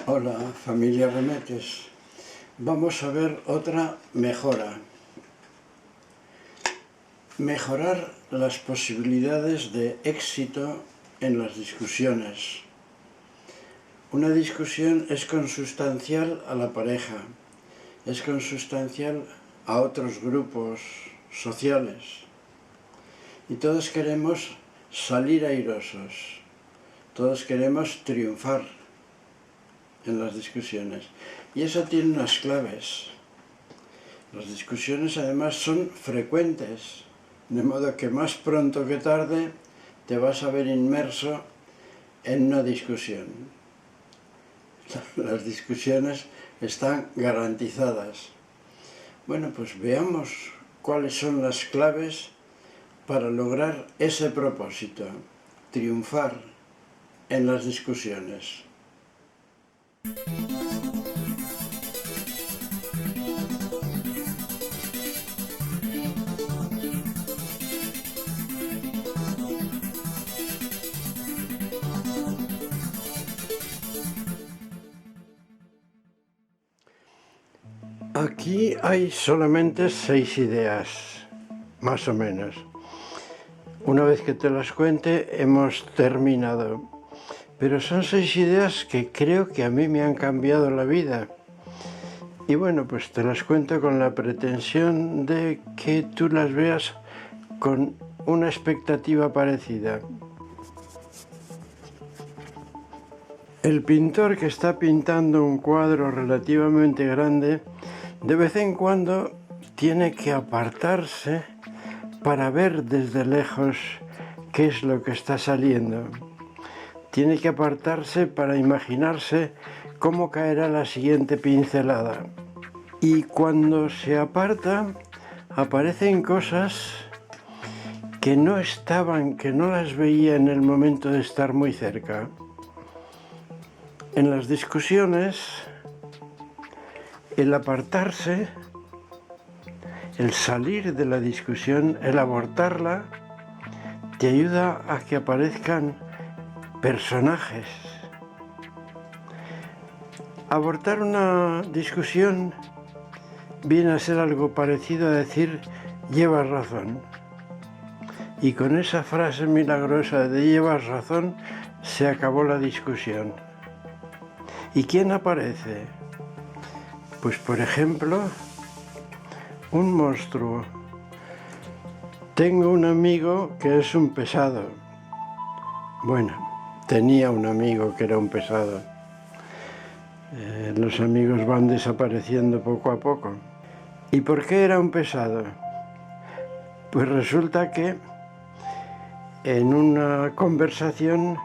Hola, familia Remetes. Vamos a ver otra mejora. Mejorar las posibilidades de éxito en las discusiones. Una discusión es consustancial a la pareja, es consustancial a otros grupos sociales. Y todos queremos salir airosos, todos queremos triunfar en las discusiones. Y eso tiene unas claves. Las discusiones además son frecuentes, de modo que más pronto que tarde te vas a ver inmerso en una discusión. Las discusiones están garantizadas. Bueno, pues veamos cuáles son las claves para lograr ese propósito, triunfar en las discusiones. Aquí hay solamente 6 ideas, más o menos. Una vez que te las cuente, hemos terminado. Pero son 6 ideas que creo que a mí me han cambiado la vida. Y bueno, pues te las cuento con la pretensión de que tú las veas con una expectativa parecida. El pintor que está pintando un cuadro relativamente grande, de vez en cuando tiene que apartarse para ver desde lejos qué es lo que está saliendo. Tiene que apartarse para imaginarse cómo caerá la siguiente pincelada. Y cuando se aparta, aparecen cosas que no estaban, que no las veía en el momento de estar muy cerca. En las discusiones, el apartarse, el salir de la discusión, el abortarla, te ayuda a que aparezcan personajes. Abortar una discusión viene a ser algo parecido a decir llevas razón. Y con esa frase milagrosa de llevas razón se acabó la discusión. ¿Y quién aparece? Pues por ejemplo, un monstruo. Tengo un amigo que es un pesado. Bueno, tenía un amigo que era un pesado. Los amigos van desapareciendo poco a poco. ¿Y por qué era un pesado? Pues resulta que en una conversación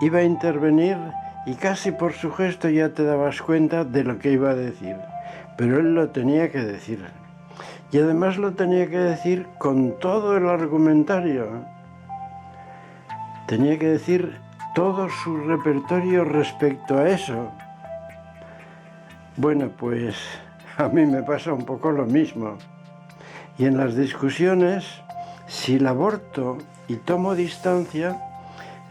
iba a intervenir y casi por su gesto ya te dabas cuenta de lo que iba a decir. Pero él lo tenía que decir. Y además lo tenía que decir con todo el argumentario. Tenía que decir todo su repertorio respecto a eso. Bueno, pues a mí me pasa un poco lo mismo. Y en las discusiones, si la aborto y tomo distancia,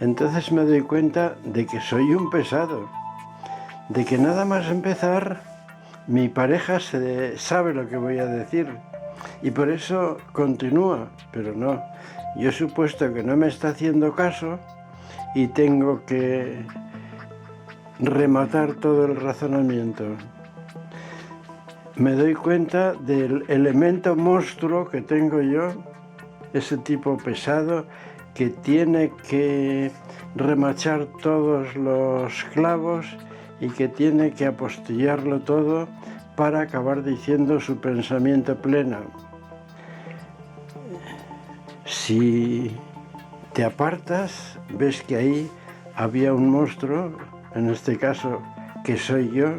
entonces me doy cuenta de que soy un pesado, de que nada más empezar, mi pareja sabe lo que voy a decir y por eso continúa, pero no, yo he supuesto que no me está haciendo caso y tengo que rematar todo el razonamiento. Me doy cuenta del elemento monstruo que tengo yo, ese tipo pesado que tiene que remachar todos los clavos y que tiene que apostillarlo todo para acabar diciendo su pensamiento pleno. Si te apartas, ves que ahí había un monstruo, en este caso que soy yo,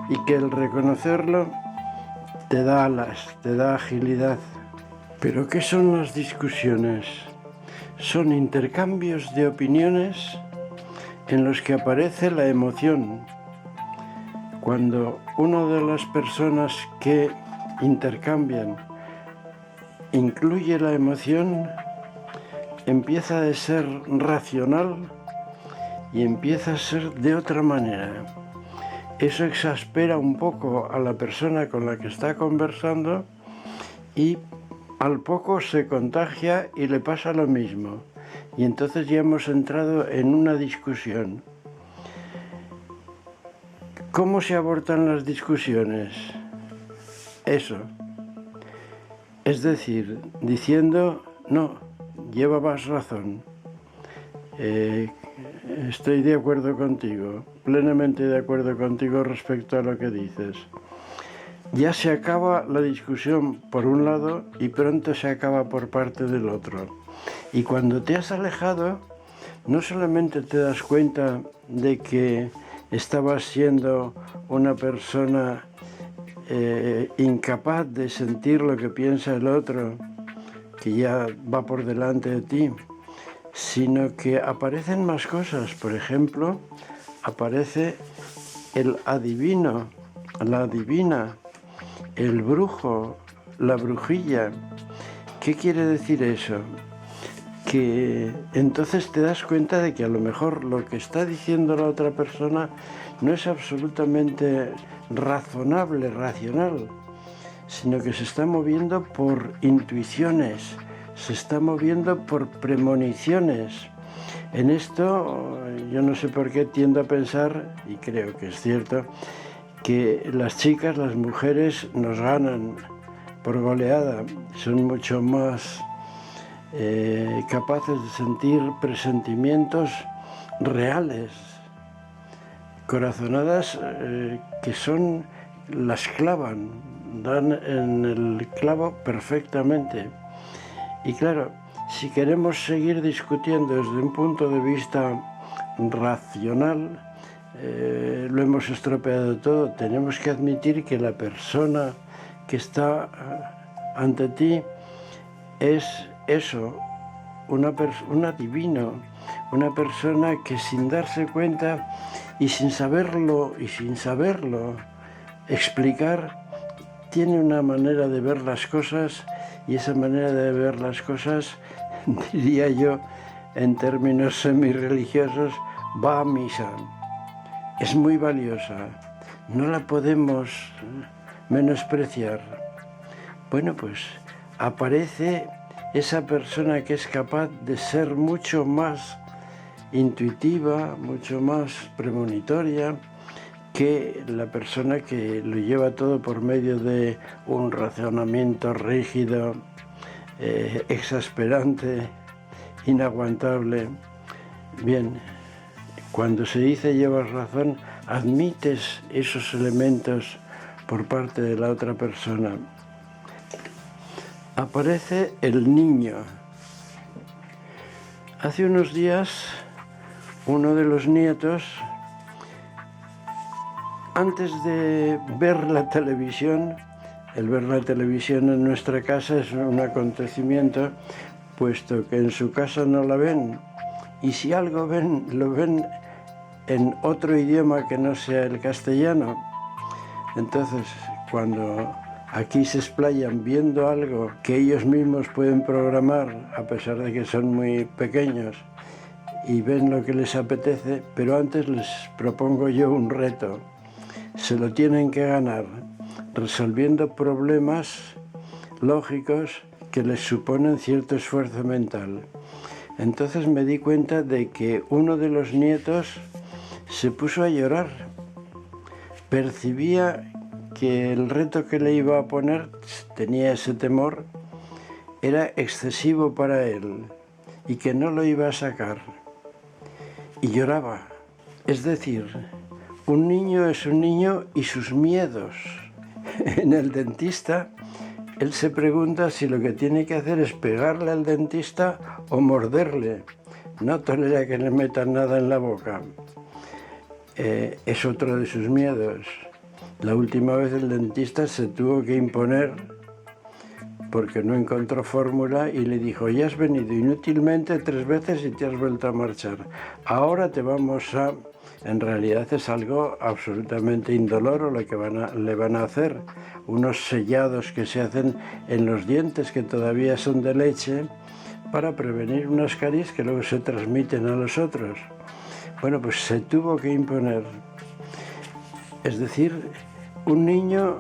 y que el reconocerlo te da alas, te da agilidad. ¿Pero qué son las discusiones? Son intercambios de opiniones en los que aparece la emoción. Cuando una de las personas que intercambian incluye la emoción, empieza de ser racional y empieza a ser de otra manera. Eso exaspera un poco a la persona con la que está conversando y al poco se contagia y le pasa lo mismo. Y entonces ya hemos entrado en una discusión. ¿Cómo se abortan las discusiones? Eso. Es decir, diciendo, no, llevabas razón. Estoy de acuerdo contigo, plenamente de acuerdo contigo respecto a lo que dices. Ya se acaba la discusión por un lado y pronto se acaba por parte del otro. Y cuando te has alejado, no solamente te das cuenta de que estabas siendo una persona incapaz de sentir lo que piensa el otro, que ya va por delante de ti, sino que aparecen más cosas. Por ejemplo, aparece el adivino, la adivina, el brujo, la brujilla. ¿Qué quiere decir eso? Que entonces te das cuenta de que a lo mejor lo que está diciendo la otra persona no es absolutamente razonable, racional, sino que se está moviendo por intuiciones, se está moviendo por premoniciones. En esto yo no sé por qué tiendo a pensar, y creo que es cierto, que las chicas, las mujeres nos ganan por goleada, son mucho más capaces de sentir presentimientos reales, corazonadas que son, las clavan, dan en el clavo perfectamente. Y claro, si queremos seguir discutiendo desde un punto de vista racional, lo hemos estropeado todo. Tenemos que admitir que la persona que está ante ti es eso, un adivino, una persona que sin darse cuenta y sin saberlo explicar, tiene una manera de ver las cosas, y esa manera de ver las cosas, diría yo, en términos semi-religiosos, va a misa. Es muy valiosa, no la podemos menospreciar. Bueno, pues aparece esa persona que es capaz de ser mucho más intuitiva, mucho más premonitoria que la persona que lo lleva todo por medio de un razonamiento rígido, exasperante, inaguantable. Bien, cuando se dice llevas razón, admites esos elementos por parte de la otra persona. Aparece el niño. Hace unos días, uno de los nietos, antes de ver la televisión, el ver la televisión en nuestra casa es un acontecimiento, puesto que en su casa no la ven, y si algo ven, lo ven en otro idioma que no sea el castellano. Entonces, cuando aquí se explayan viendo algo que ellos mismos pueden programar, a pesar de que son muy pequeños, y ven lo que les apetece, pero antes les propongo yo un reto. Se lo tienen que ganar resolviendo problemas lógicos que les suponen cierto esfuerzo mental. Entonces me di cuenta de que uno de los nietos se puso a llorar. Percibía que el reto que le iba a poner, tenía ese temor, era excesivo para él y que no lo iba a sacar. Y lloraba. Es decir, un niño es un niño y sus miedos. En el dentista, él se pregunta si lo que tiene que hacer es pegarle al dentista o morderle. No tolera que le metan nada en la boca. Es otro de sus miedos. La última vez el dentista se tuvo que imponer porque no encontró fórmula y le dijo: ya has venido inútilmente 3 veces y te has vuelto a marchar. Ahora te vamos a... En realidad es algo absolutamente indoloro lo que le van a hacer. Unos sellados que se hacen en los dientes que todavía son de leche para prevenir unas caries que luego se transmiten a los otros. Bueno, pues se tuvo que imponer. Es decir, un niño,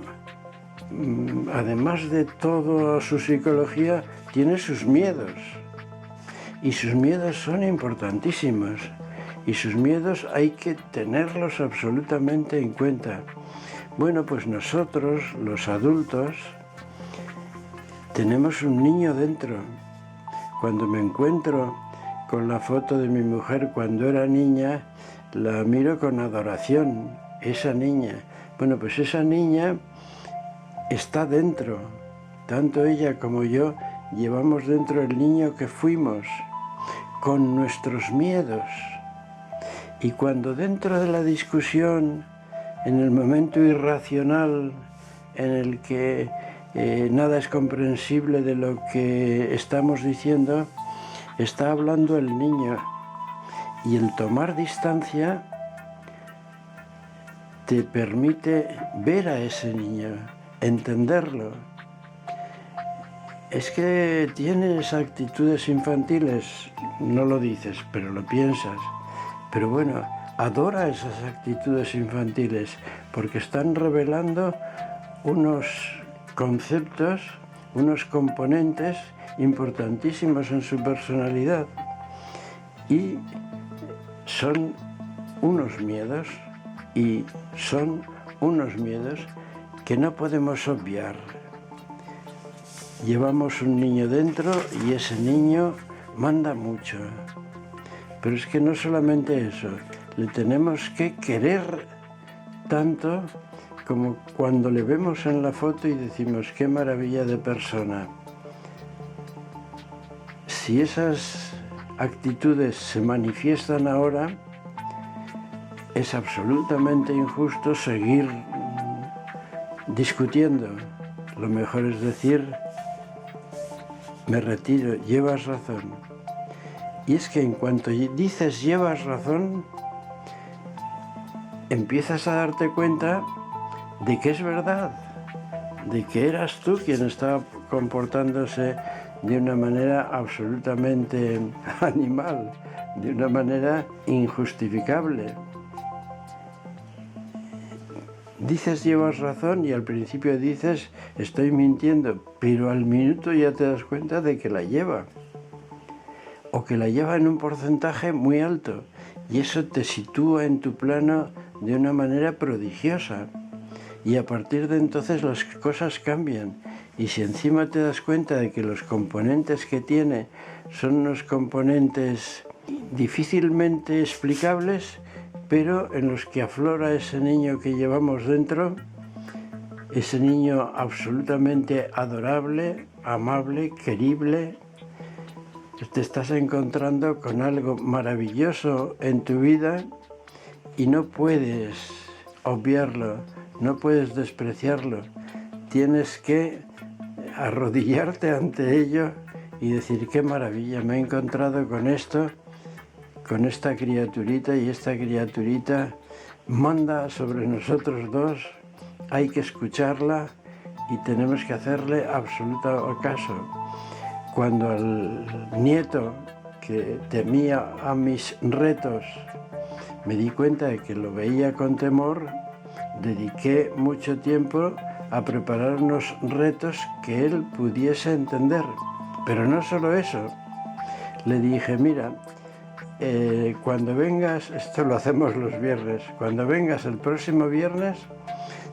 además de toda su psicología, tiene sus miedos. Y sus miedos son importantísimos. Y sus miedos hay que tenerlos absolutamente en cuenta. Bueno, pues nosotros, los adultos, tenemos un niño dentro. Cuando me encuentro con la foto de mi mujer cuando era niña, la miro con adoración, esa niña. Bueno, pues esa niña está dentro. Tanto ella como yo llevamos dentro el niño que fuimos, con nuestros miedos. Y cuando dentro de la discusión, en el momento irracional en el que nada es comprensible de lo que estamos diciendo, está hablando el niño. Y el tomar distancia te permite ver a ese niño, entenderlo. Es que tienes actitudes infantiles, no lo dices, pero lo piensas. Pero bueno, adora esas actitudes infantiles porque están revelando unos conceptos, unos componentes importantísimos en su personalidad y son unos miedos que no podemos obviar. Llevamos un niño dentro y ese niño manda mucho. Pero es que no solamente eso, le tenemos que querer tanto como cuando le vemos en la foto y decimos qué maravilla de persona. Si esas actitudes se manifiestan ahora, es absolutamente injusto seguir discutiendo. Lo mejor es decir, me retiro, llevas razón. Y es que en cuanto dices llevas razón, empiezas a darte cuenta de que es verdad, de que eras tú quien estaba comportándose de una manera absolutamente animal, de una manera injustificable. Dices llevas razón y al principio dices estoy mintiendo, pero al minuto ya te das cuenta de que la lleva. O que la lleva en un porcentaje muy alto y eso te sitúa en tu plano de una manera prodigiosa y a partir de entonces las cosas cambian y si encima te das cuenta de que los componentes que tiene son unos componentes difícilmente explicables pero en los que aflora ese niño que llevamos dentro, ese niño absolutamente adorable, amable, querible. Te estás encontrando con algo maravilloso en tu vida y no puedes obviarlo, no puedes despreciarlo. Tienes que arrodillarte ante ello y decir qué maravilla, me he encontrado con esto, con esta criaturita y esta criaturita manda sobre nosotros dos, hay que escucharla y tenemos que hacerle absoluto caso. Cuando al nieto que temía a mis retos me di cuenta de que lo veía con temor, dediqué mucho tiempo a preparar unos retos que él pudiese entender. Pero no solo eso, le dije, mira, cuando vengas, esto lo hacemos los viernes, cuando vengas el próximo viernes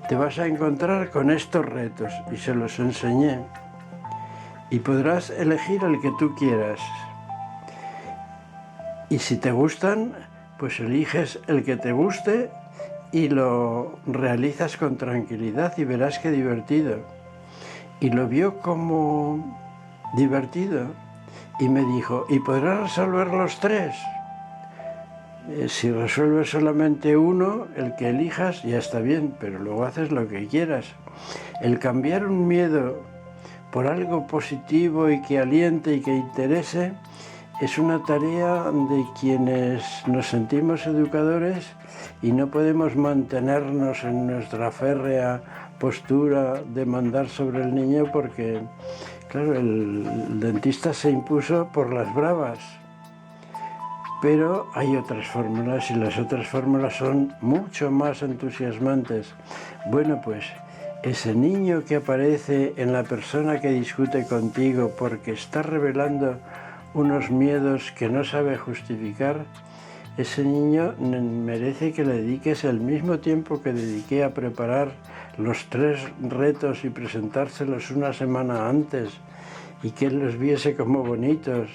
te vas a encontrar con estos retos y se los enseñé. Y podrás elegir el que tú quieras. Y si te gustan, pues eliges el que te guste y lo realizas con tranquilidad y verás qué divertido. Y lo vio como divertido y me dijo, ¿y podrás resolver los tres? Si resuelves solamente uno, el que elijas ya está bien, pero luego haces lo que quieras. El cambiar un miedo por algo positivo y que aliente y que interese es una tarea de quienes nos sentimos educadores y no podemos mantenernos en nuestra férrea postura de mandar sobre el niño porque, claro, el dentista se impuso por las bravas. Pero hay otras fórmulas y las otras fórmulas son mucho más entusiasmantes. Bueno, pues ese niño que aparece en la persona que discute contigo porque está revelando unos miedos que no sabe justificar, ese niño merece que le dediques el mismo tiempo que dediqué a preparar los 3 retos y presentárselos una semana antes, y que él los viese como bonitos,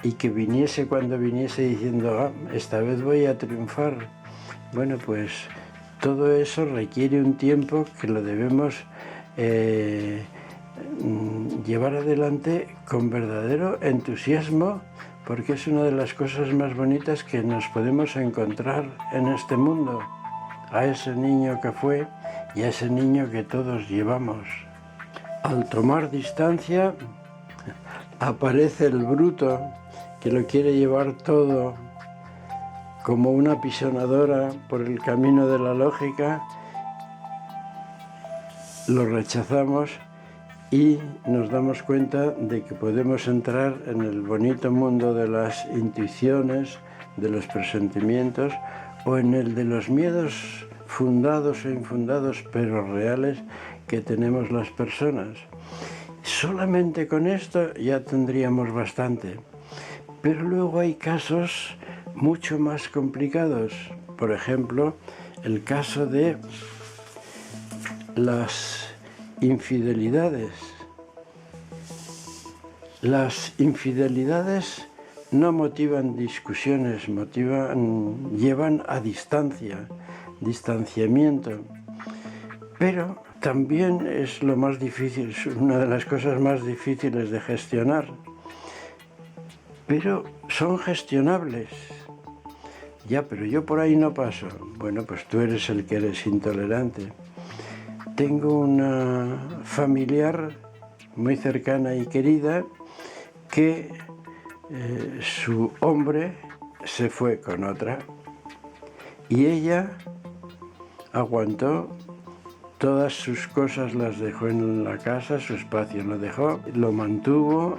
y que viniese cuando viniese diciendo, esta vez voy a triunfar. Bueno, pues todo eso requiere un tiempo que lo debemos llevar adelante con verdadero entusiasmo, porque es una de las cosas más bonitas que nos podemos encontrar en este mundo, a ese niño que fue y a ese niño que todos llevamos. Al tomar distancia, aparece el bruto que lo quiere llevar todo como una pisonadora por el camino de la lógica. Lo rechazamos y nos damos cuenta de que podemos entrar en el bonito mundo de las intuiciones, de los presentimientos, o en el de los miedos fundados e infundados, pero reales, que tenemos las personas. Solamente con esto ya tendríamos bastante. Pero luego hay casos mucho más complicados. Por ejemplo, el caso de las infidelidades. Las infidelidades no motivan discusiones, llevan a distanciamiento. Pero también es lo más difícil, es una de las cosas más difíciles de gestionar. Pero son gestionables. Ya, pero yo por ahí no paso. Bueno, pues tú eres el que eres intolerante. Tengo una familiar muy cercana y querida que su hombre se fue con otra y ella aguantó. Todas sus cosas las dejó en la casa, su espacio lo dejó, lo mantuvo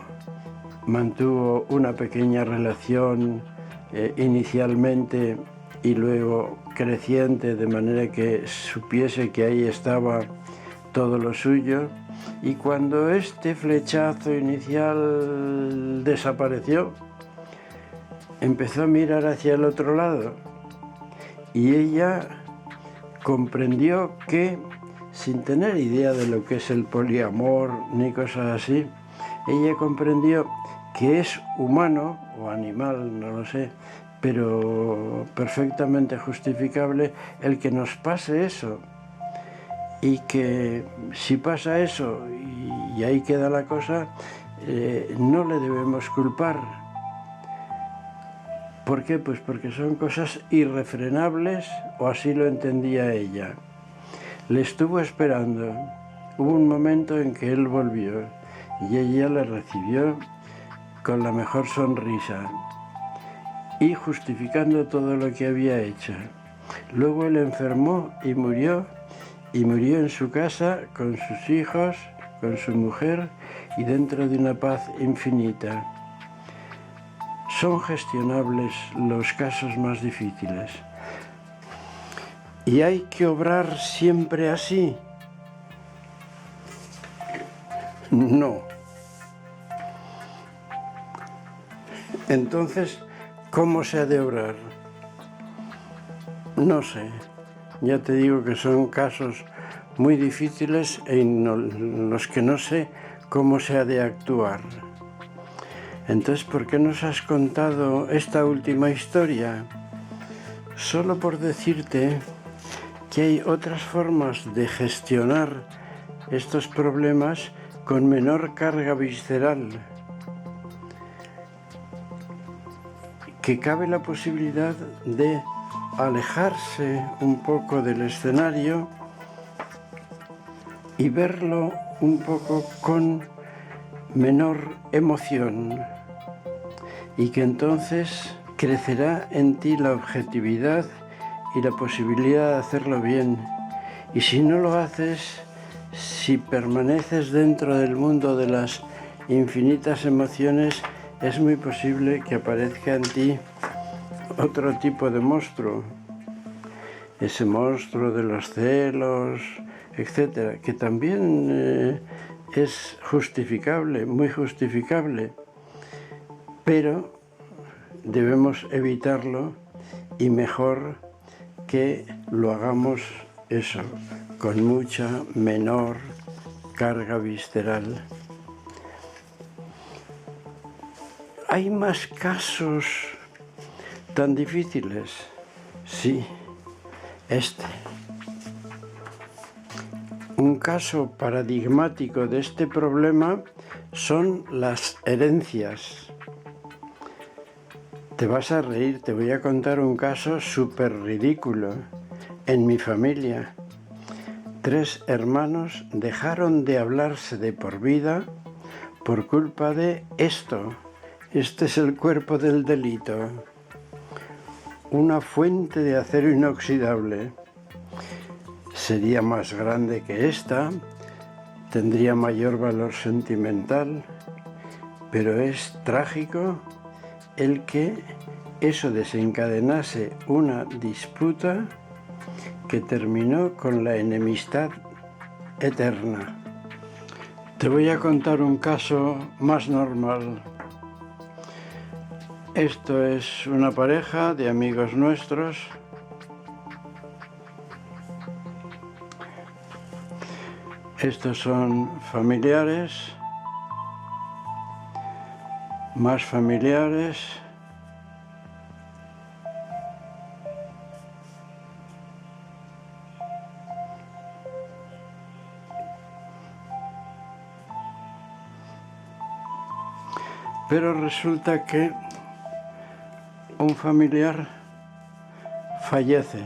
una pequeña relación inicialmente y luego creciente, de manera que supiese que ahí estaba todo lo suyo, y cuando este flechazo inicial desapareció, empezó a mirar hacia el otro lado y ella comprendió que, sin tener idea de lo que es el poliamor ni cosas así, ella comprendió que es humano o animal, no lo sé, pero perfectamente justificable el que nos pase eso, y que si pasa eso y ahí queda la cosa, no le debemos culpar. ¿Por qué? Pues porque son cosas irrefrenables, o así lo entendía ella. Le estuvo esperando. Hubo un momento en que él volvió y ella le recibió con la mejor sonrisa y justificando todo lo que había hecho. Luego él enfermó y murió en su casa con sus hijos, con su mujer y dentro de una paz infinita. Son gestionables los casos más difíciles. ¿Y hay que obrar siempre así? No. Entonces, ¿cómo se ha de obrar? No sé. Ya te digo que son casos muy difíciles en los que no sé cómo se ha de actuar. Entonces, ¿por qué nos has contado esta última historia? Solo por decirte que hay otras formas de gestionar estos problemas con menor carga visceral, que cabe la posibilidad de alejarse un poco del escenario y verlo un poco con menor emoción, y que entonces crecerá en ti la objetividad y la posibilidad de hacerlo bien. Y si no lo haces, si permaneces dentro del mundo de las infinitas emociones, es muy posible que aparezca en ti otro tipo de monstruo, ese monstruo de los celos, etcétera, que también es justificable, muy justificable, pero debemos evitarlo y mejor que lo hagamos eso, con mucha menor carga visceral. ¿Hay más casos tan difíciles? Sí, este. Un caso paradigmático de este problema son las herencias. Te vas a reír, te voy a contar un caso súper ridículo. En mi familia, 3 hermanos dejaron de hablarse de por vida por culpa de esto. Este es el cuerpo del delito. Una fuente de acero inoxidable. Sería más grande que esta, tendría mayor valor sentimental, pero es trágico el que eso desencadenase una disputa que terminó con la enemistad eterna. Te voy a contar un caso más normal. Esto es una pareja de amigos nuestros. Estos son familiares, más familiares. Pero resulta que un familiar fallece.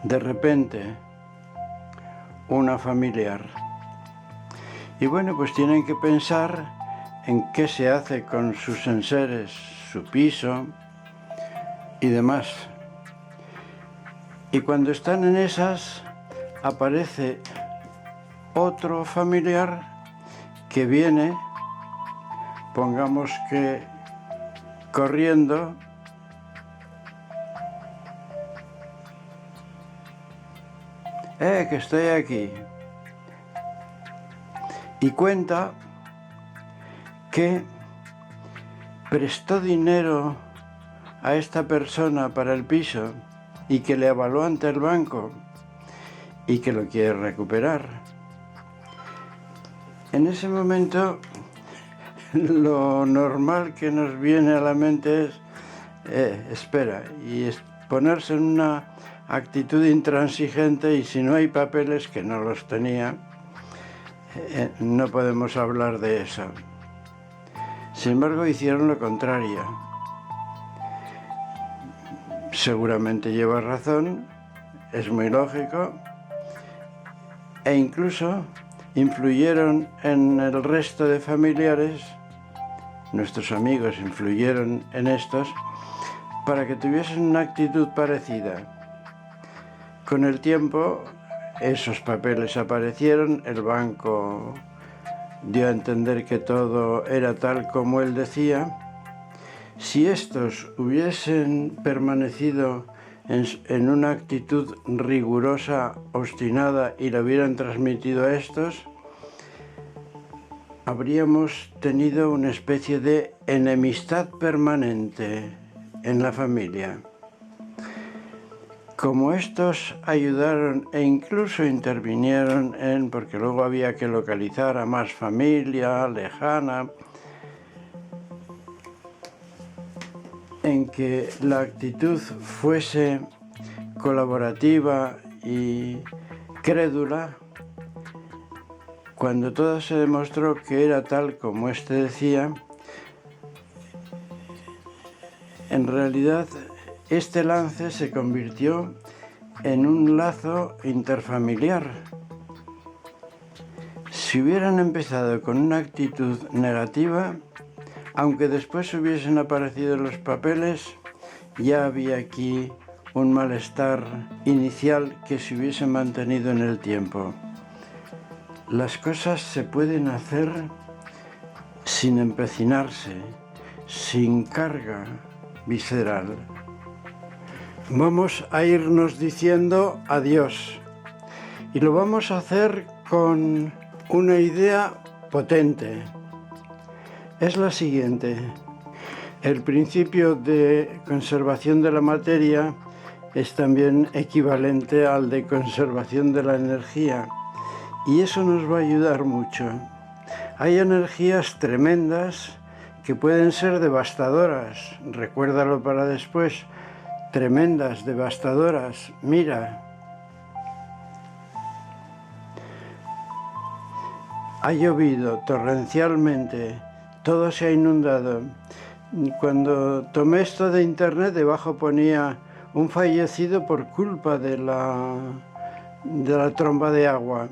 De repente, una familiar. Y bueno, pues tienen que pensar en qué se hace con sus enseres, su piso y demás. Y cuando están en esas, aparece otro familiar que viene, pongamos que corriendo, que estoy aquí. Y cuenta que prestó dinero a esta persona para el piso y que le avaló ante el banco y que lo quiere recuperar. En ese momento, lo normal que nos viene a la mente es, espera, y ponerse en una actitud intransigente, y si no hay papeles, que no los tenía, no podemos hablar de eso. Sin embargo, hicieron lo contrario. Seguramente lleva razón, es muy lógico, e incluso influyeron en el resto de familiares, nuestros amigos influyeron en estos, para que tuviesen una actitud parecida. Con el tiempo, esos papeles aparecieron, el banco dio a entender que todo era tal como él decía. Si estos hubiesen permanecido en una actitud rigurosa, obstinada, y lo hubieran transmitido a estos, habríamos tenido una especie de enemistad permanente en la familia. Como estos ayudaron e incluso intervinieron porque luego había que localizar a más familia lejana, en que la actitud fuese colaborativa y crédula, cuando todo se demostró que era tal como este decía, en realidad este lance se convirtió en un lazo interfamiliar. Si hubieran empezado con una actitud negativa, aunque después hubiesen aparecido los papeles, ya había aquí un malestar inicial que se hubiese mantenido en el tiempo. Las cosas se pueden hacer sin empecinarse, sin carga visceral. Vamos a irnos diciendo adiós y lo vamos a hacer con una idea potente. Es la siguiente: el principio de conservación de la materia es también equivalente al de conservación de la energía y eso nos va a ayudar mucho. Hay energías tremendas que pueden ser devastadoras, recuérdalo para después, tremendas, devastadoras. Mira, ha llovido torrencialmente, todo se ha inundado. Cuando tomé esto de internet, debajo ponía un fallecido por culpa de la tromba de agua.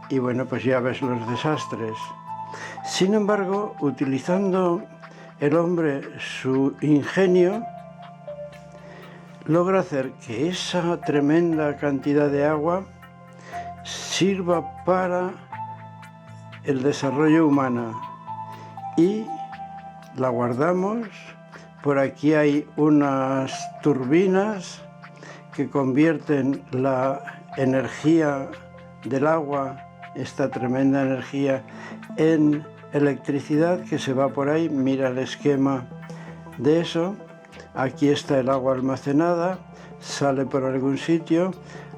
Y bueno, pues ya ves los desastres. Sin embargo, utilizando el hombre su ingenio, logra hacer que esa tremenda cantidad de agua sirva para el desarrollo humano y la guardamos. Por aquí hay unas turbinas que convierten la energía del agua, esta tremenda energía, en electricidad que se va por ahí. Mira el esquema de eso. Aquí está el agua almacenada, sale por algún sitio.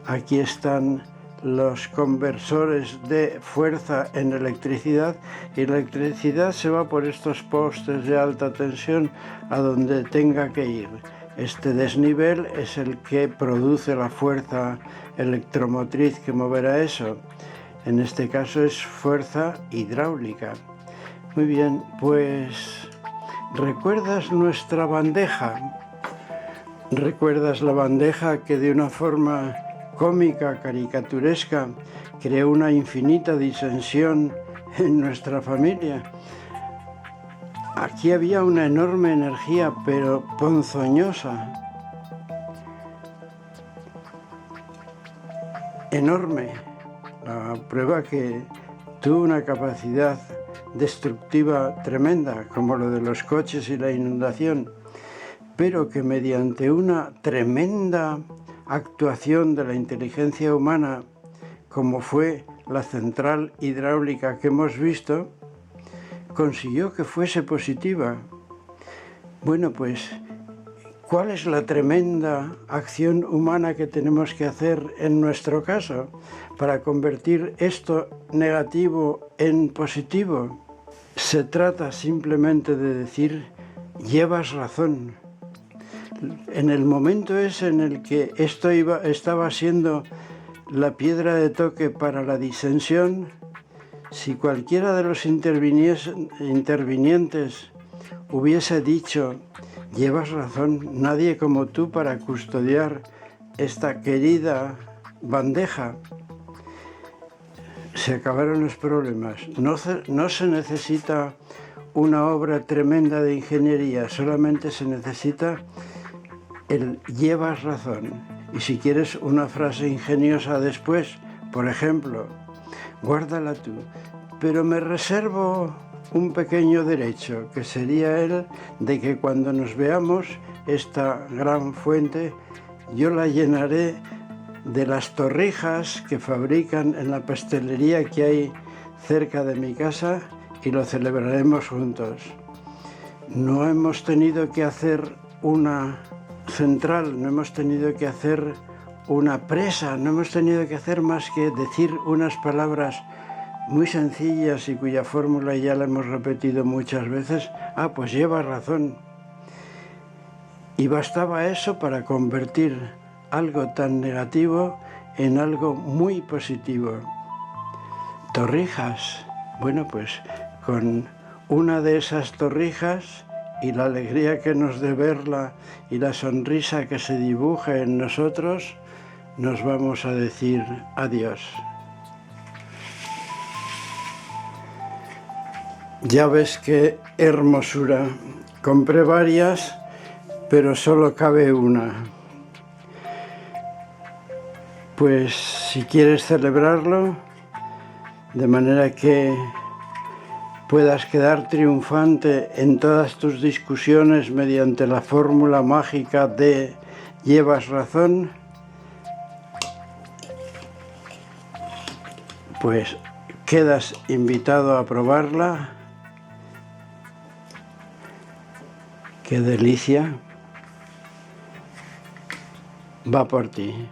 Aquí están los conversores de fuerza en electricidad y la electricidad se va por estos postes de alta tensión a donde tenga que ir. Este desnivel es el que produce la fuerza electromotriz que moverá eso. En este caso es fuerza hidráulica. Muy bien, pues ¿recuerdas nuestra bandeja? ¿Recuerdas la bandeja que de una forma cómica, caricaturesca, creó una infinita disensión en nuestra familia? Aquí había una enorme energía, pero ponzoñosa. Enorme. La prueba que tuvo una capacidad destructiva tremenda, como lo de los coches y la inundación, pero que mediante una tremenda actuación de la inteligencia humana, como fue la central hidráulica que hemos visto, consiguió que fuese positiva. Bueno, pues, ¿cuál es la tremenda acción humana que tenemos que hacer en nuestro caso para convertir esto negativo en positivo? Se trata simplemente de decir: llevas razón. En el momento ese en el que esto estaba siendo la piedra de toque para la disensión, si cualquiera de los intervinientes hubiese dicho: llevas razón, nadie como tú para custodiar esta querida bandeja, se acabaron los problemas. No se necesita una obra tremenda de ingeniería, solamente se necesita el llevas razón. Y si quieres una frase ingeniosa después, por ejemplo, guárdala tú, pero me reservo un pequeño derecho, que sería el de que cuando nos veamos esta gran fuente, yo la llenaré de las torrijas que fabrican en la pastelería que hay cerca de mi casa y lo celebraremos juntos. No hemos tenido que hacer una central, no hemos tenido que hacer una presa, no hemos tenido que hacer más que decir unas palabras muy sencillas y cuya fórmula ya la hemos repetido muchas veces. Pues lleva razón. Y bastaba eso para convertir algo tan negativo en algo muy positivo. Torrijas. Bueno, pues con una de esas torrijas y la alegría que nos dé verla y la sonrisa que se dibuje en nosotros, nos vamos a decir adiós. Ya ves qué hermosura. Compré varias, pero solo cabe una. Pues si quieres celebrarlo, de manera que puedas quedar triunfante en todas tus discusiones mediante la fórmula mágica de ¿llevas razón? Pues quedas invitado a probarla. ¡Qué delicia! Va por ti.